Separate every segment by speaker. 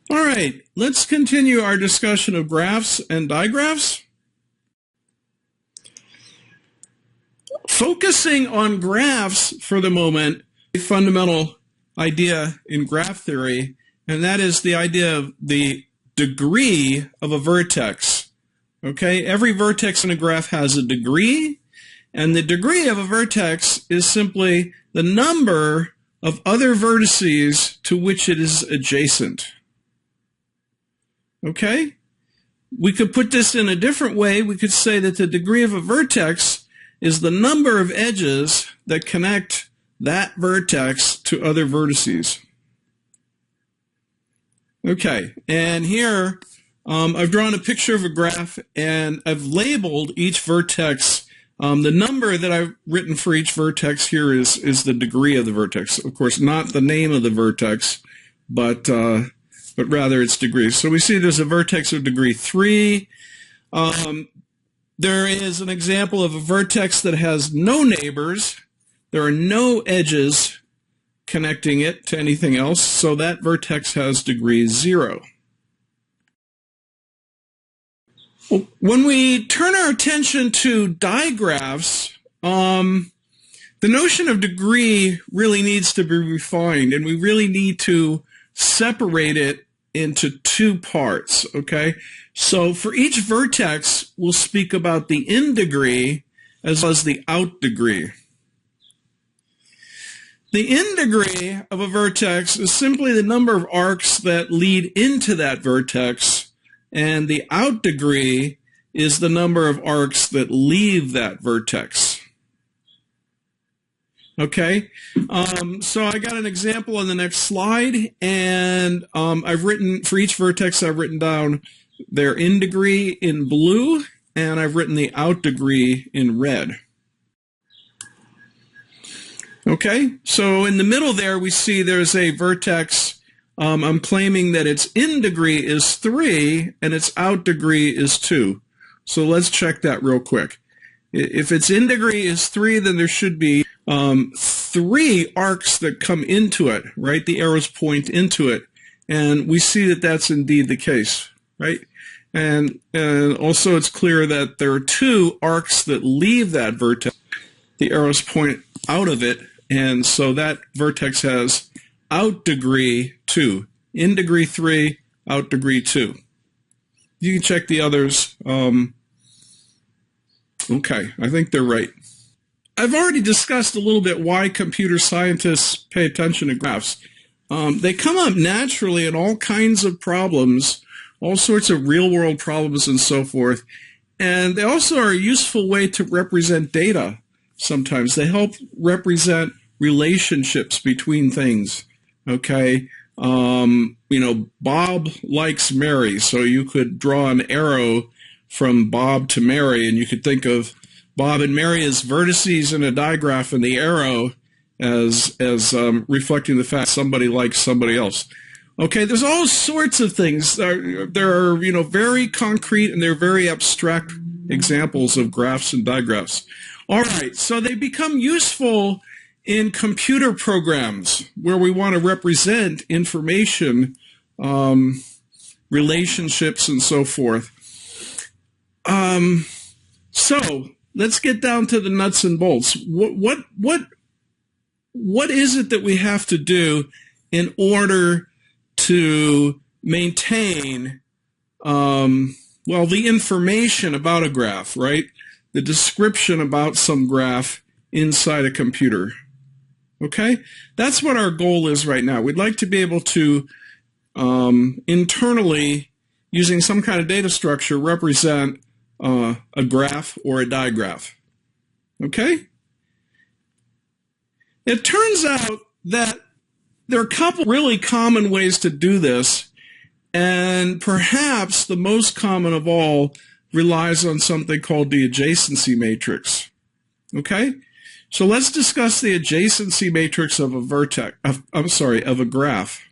Speaker 1: All right, let's continue our discussion of graphs and digraphs. Focusing on graphs for the moment, a fundamental idea in graph theory, and that is the idea of the degree of a vertex. Okay, every vertex in a graph has a degree, and the degree of a vertex is simply the number of other vertices to which it is adjacent. Okay? We could put this in a different way. We could say that the degree of a vertex is the number of edges that connect that vertex to other vertices. Okay, and here I've drawn a picture of a graph, and I've labeled each vertex. The number that I've written for each vertex here is the degree of the vertex. Of course, not the name of the vertex, but rather its degree. So we see there's a vertex of degree 3. There is an example of a vertex that has no neighbors. There are no edges connecting it to anything else, so that vertex has degree 0. When we turn our attention to digraphs, the notion of degree really needs to be refined, and we really need to separate it into two parts, okay? So for each vertex, we'll speak about the in degree as well as the out degree. The in degree of a vertex is simply the number of arcs that lead into that vertex, and the out degree is the number of arcs that leave that vertex. Okay, so I got an example on the next slide, and I've written, for each vertex, I've written down their in degree in blue, and I've written the out degree in red. Okay, so in the middle there, we see there's a vertex. I'm claiming that its in degree is 3, and its out degree is 2. So let's check that real quick. If its in degree is 3, then there should be 3 arcs that come into it, right? The arrows point into it, and we see that that's indeed the case, right? And also it's clear that there are 2 arcs that leave that vertex. The arrows point out of it, and so that vertex has out degree 2, in degree 3, out degree 2. You can check the others. Okay, I think they're right. I've already discussed a little bit why computer scientists pay attention to graphs. They come up naturally in all kinds of problems, all sorts of real-world problems and so forth. And they also are a useful way to represent data sometimes. They help represent relationships between things, okay? You know, Bob likes Mary, so you could draw an arrow from Bob to Mary, and you could think of Bob and Mary as vertices in a digraph, and the arrow as reflecting the fact somebody likes somebody else. Okay, there's all sorts of things. There are, you know, very concrete and they're very abstract examples of graphs and digraphs. All right, so they become useful in computer programs where we want to represent information, relationships, and so forth. So let's get down to the nuts and bolts. What is it that we have to do in order to maintain, well, the information about a graph, right? The description about some graph inside a computer. Okay? That's what our goal is right now. We'd like to be able to internally, using some kind of data structure, represent a graph or a digraph. Okay? It turns out that there are a couple really common ways to do this, and perhaps the most common of all relies on something called the adjacency matrix. Okay? So let's discuss the adjacency matrix of a vertex, of a graph.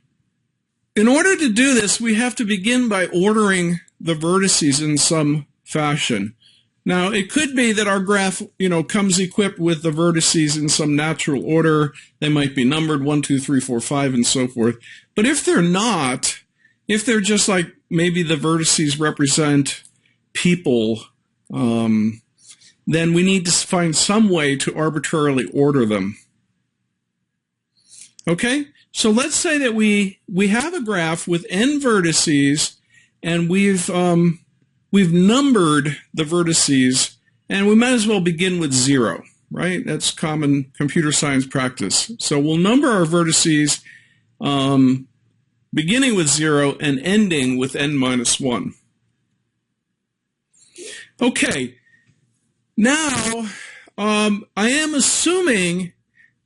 Speaker 1: In order to do this, we have to begin by ordering the vertices in some fashion. Now, it could be that our graph, you know, comes equipped with the vertices in some natural order. They might be numbered 1, 2, 3, 4, 5, and so forth. But if they're not, If they're just like maybe the vertices represent people, then we need to find some way to arbitrarily order them. Okay, so let's say that we have a graph with n vertices, and we've numbered the vertices, and we might as well begin with 0, right? That's common computer science practice. So we'll number our vertices beginning with 0 and ending with n minus 1. Okay, now I am assuming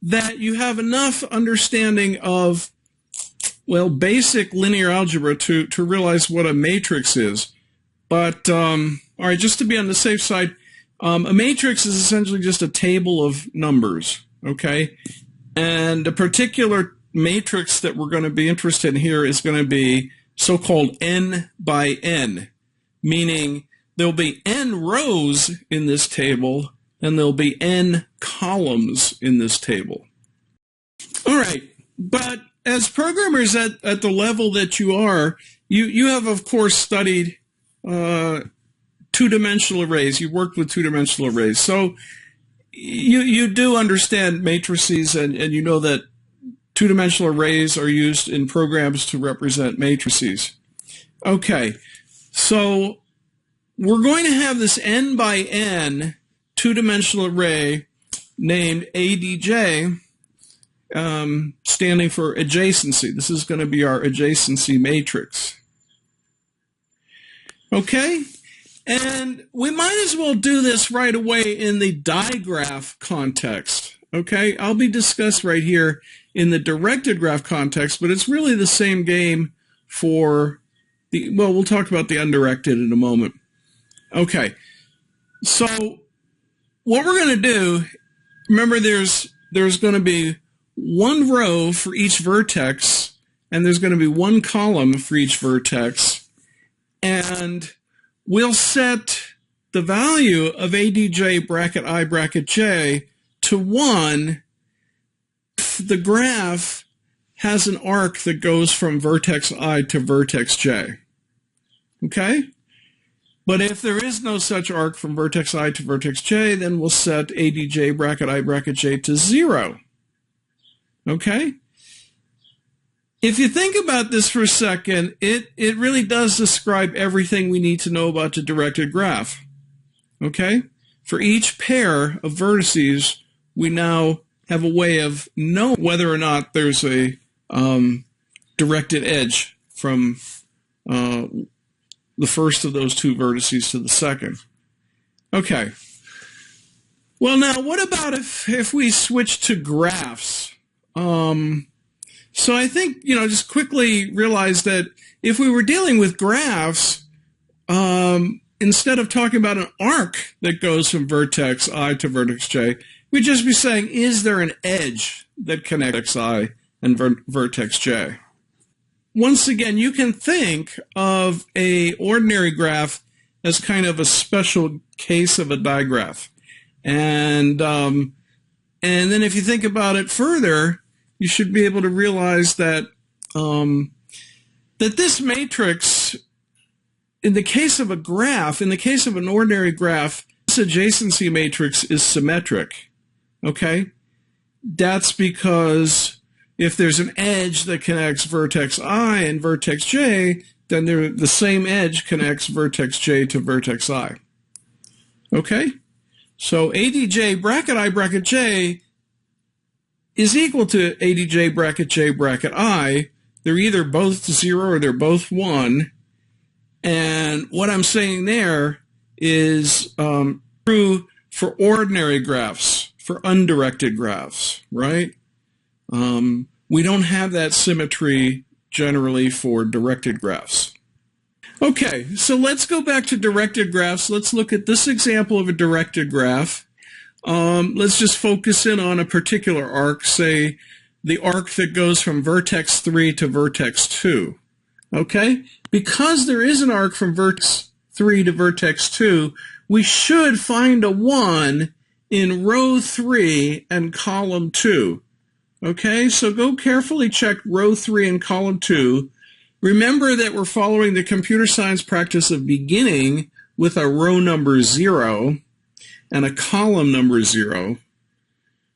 Speaker 1: that you have enough understanding of, well, basic linear algebra to realize what a matrix is. But, all right, just to be on the safe side, a matrix is essentially just a table of numbers, okay? And the particular matrix that we're going to be interested in here is going to be so-called n by n, meaning there'll be n rows in this table, and there'll be n columns in this table. All right, but as programmers at the level that you are, you have, of course, studied two-dimensional arrays. You worked with two-dimensional arrays. So you do understand matrices, and you know that two-dimensional arrays are used in programs to represent matrices. Okay, so we're going to have this n by n two-dimensional array named ADJ, standing for adjacency. This is going to be our adjacency matrix. Okay, and we might as well do this right away in the digraph context. Okay, I'll be discussed right here in the directed graph context, but it's really the same game for the, well, we'll talk about the undirected in a moment. Okay, so what we're going to do, remember there's going to be one row for each vertex, and there's going to be one column for each vertex, and we'll set the value of ADJ bracket I bracket J to 1 if the graph has an arc that goes from vertex I to vertex J. Okay? But if there is no such arc from vertex I to vertex J, then we'll set ADJ bracket I bracket J to 0. Okay? If you think about this for a second, it really does describe everything we need to know about the directed graph. Okay? For each pair of vertices, we now have a way of knowing whether or not there's a directed edge from the first of those two vertices to the second. Okay. Well, now, what about if we switch to graphs? So I think, just quickly realize that if we were dealing with graphs, instead of talking about an arc that goes from vertex I to vertex J, we'd just be saying, is there an edge that connects I and vertex J? Once again, you can think of a ordinary graph as kind of a special case of a digraph. And then if you think about it further, you should be able to realize that that this matrix, in the case of a graph, in the case of an ordinary graph, this adjacency matrix is symmetric. Okay? That's because if there's an edge that connects vertex I and vertex J, then the same edge connects vertex J to vertex I. Okay? So ADJ bracket I bracket J is equal to ADJ bracket J bracket I. They're either both 0 or they're both 1. And what I'm saying there is true for ordinary graphs, for undirected graphs, right? We don't have that symmetry generally for directed graphs. Okay, so let's go back to directed graphs. Let's look at this example of a directed graph. Let's just focus in on a particular arc, say the arc that goes from vertex 3 to vertex 2. Okay? Because there is an arc from vertex 3 to vertex 2, we should find a 1 in row 3 and column 2. Okay, so go carefully check row 3 and column 2. Remember that we're following the computer science practice of beginning with a row number 0 and a column number 0.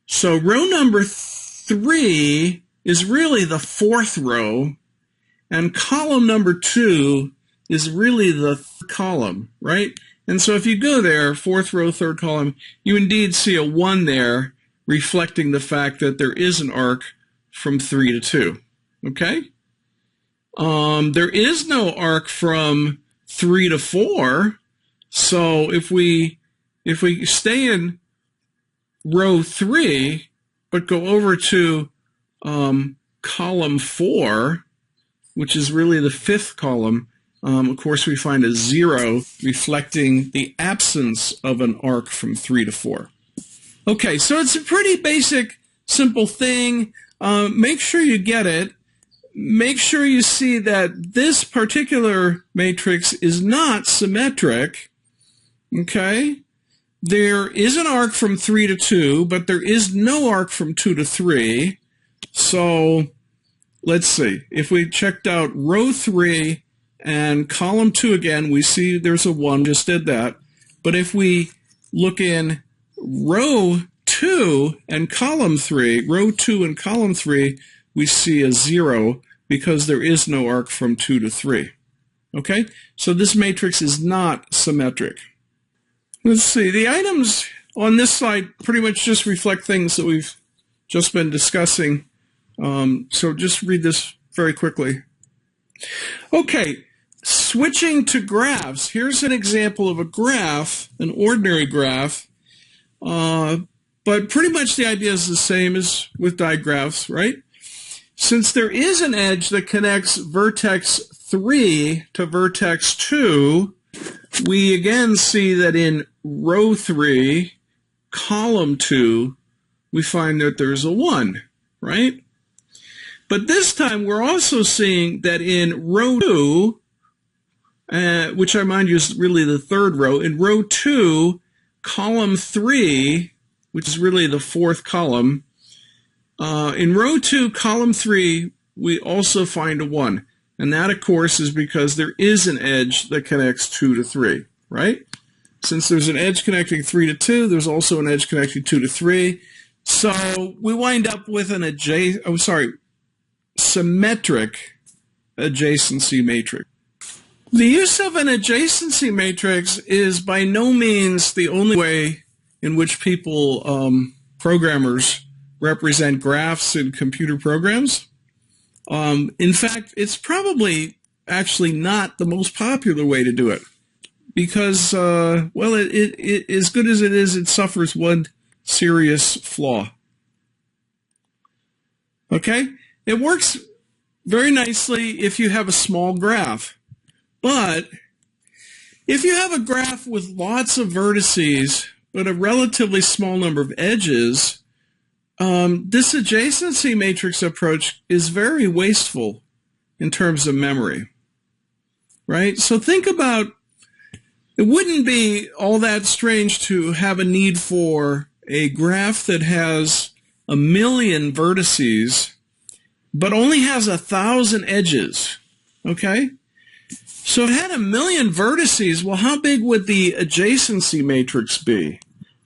Speaker 1: So row number 3 is really the 4th row, and column number 2 is really the 3rd column, right? And so if you go there, 4th row, 3rd column, you indeed see a 1 there, reflecting the fact that there is an arc from 3 to 2, okay? There is no arc from 3 to 4, so if we stay in row 3, but go over to column 4, which is really the 5th column, of course we find a 0 reflecting the absence of an arc from 3 to 4. Okay, so it's a pretty basic, simple thing. Make sure you get it. Make sure you see that this particular matrix is not symmetric, okay? There is an arc from 3 to 2, but there is no arc from 2 to 3. So let's see. If we checked out row 3 and column 2 again, we see there's a 1, just did that. But if we look in row 2 and column 3, row 2 and column 3, we see a 0 because there is no arc from 2 to 3. Okay? So this matrix is not symmetric. Let's see. The items on this slide pretty much just reflect things that we've just been discussing. So just read this very quickly. Okay. Switching to graphs. Here's an example of a graph, an ordinary graph. But pretty much the idea is the same as with digraphs, right? Since there is an edge that connects vertex 3 to vertex 2, we again see that in row 3, column 2, we find that there's a 1, right? But this time we're also seeing that in row 2, which I mind you is really the 3rd row, in row 2, column 3, which is really the 4th column, in row 2, column 3, we also find a 1. And that, of course, is because there is an edge that connects 2 to 3, right? Since there's an edge connecting 3 to 2, there's also an edge connecting 2 to 3. So we wind up with an symmetric adjacency matrix. The use of an adjacency matrix is by no means the only way in which people, programmers, represent graphs in computer programs. In fact, it's probably actually not the most popular way to do it because, well, it as good as it is, it suffers one serious flaw. Okay? It works very nicely if you have a small graph. But if you have a graph with lots of vertices but a relatively small number of edges, this adjacency matrix approach is very wasteful in terms of memory, right? So think about, it wouldn't be all that strange to have a need for a graph that has 1,000,000 vertices, but only has 1,000 edges, okay? So if it had 1,000,000 vertices, well, how big would the adjacency matrix be?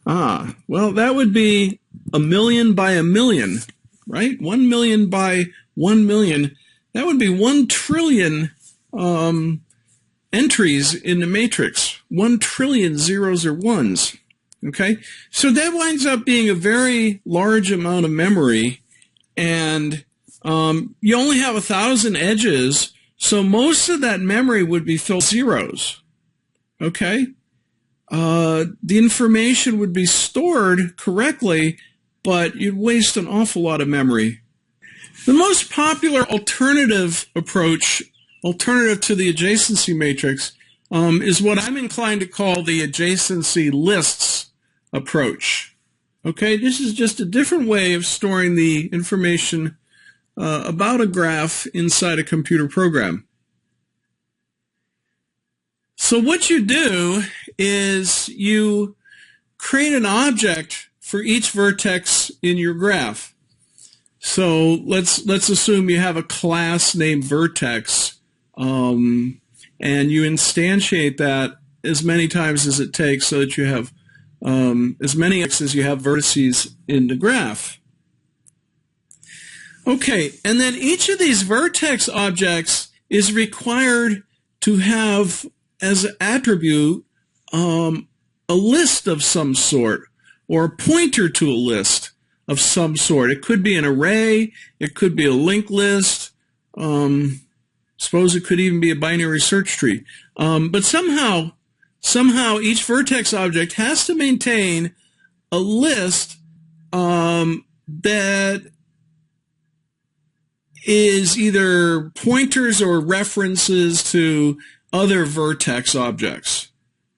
Speaker 1: Well, that would be 1,000,000 by 1,000,000, right? 1,000,000 by 1,000,000. That would be 1 trillion entries in the matrix. 1 trillion zeros or ones. Okay? So that winds up being a very large amount of memory, and you only have 1,000 edges, so most of that memory would be filled with zeros. Okay? The information would be stored correctly, but you'd waste an awful lot of memory. The most popular alternative approach, alternative to the adjacency matrix, is what I'm inclined to call the adjacency lists approach. Okay, this is just a different way of storing the information about a graph inside a computer program. So what you do is you create an object for each vertex in your graph. So let's assume you have a class named Vertex and you instantiate that as many times as it takes so that you have as many x as you have vertices in the graph. Okay, and then each of these vertex objects is required to have as an attribute a list of some sort, or a pointer to a list of some sort. It could be an array, it could be a linked list, suppose it could even be a binary search tree. But somehow each vertex object has to maintain a list that is either pointers or references to other vertex objects.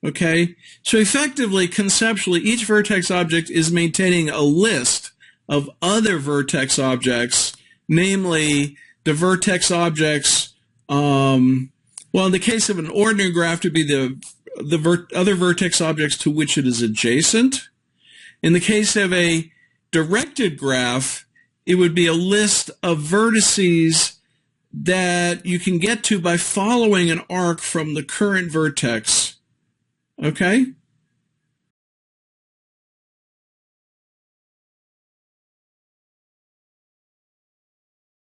Speaker 1: Okay? So effectively, conceptually, each vertex object is maintaining a list of other vertex objects, namely the vertex objects, well, in the case of an ordinary graph, to be the other vertex objects to which it is adjacent. In the case of a directed graph, it would be a list of vertices that you can get to by following an arc from the current vertex. Okay?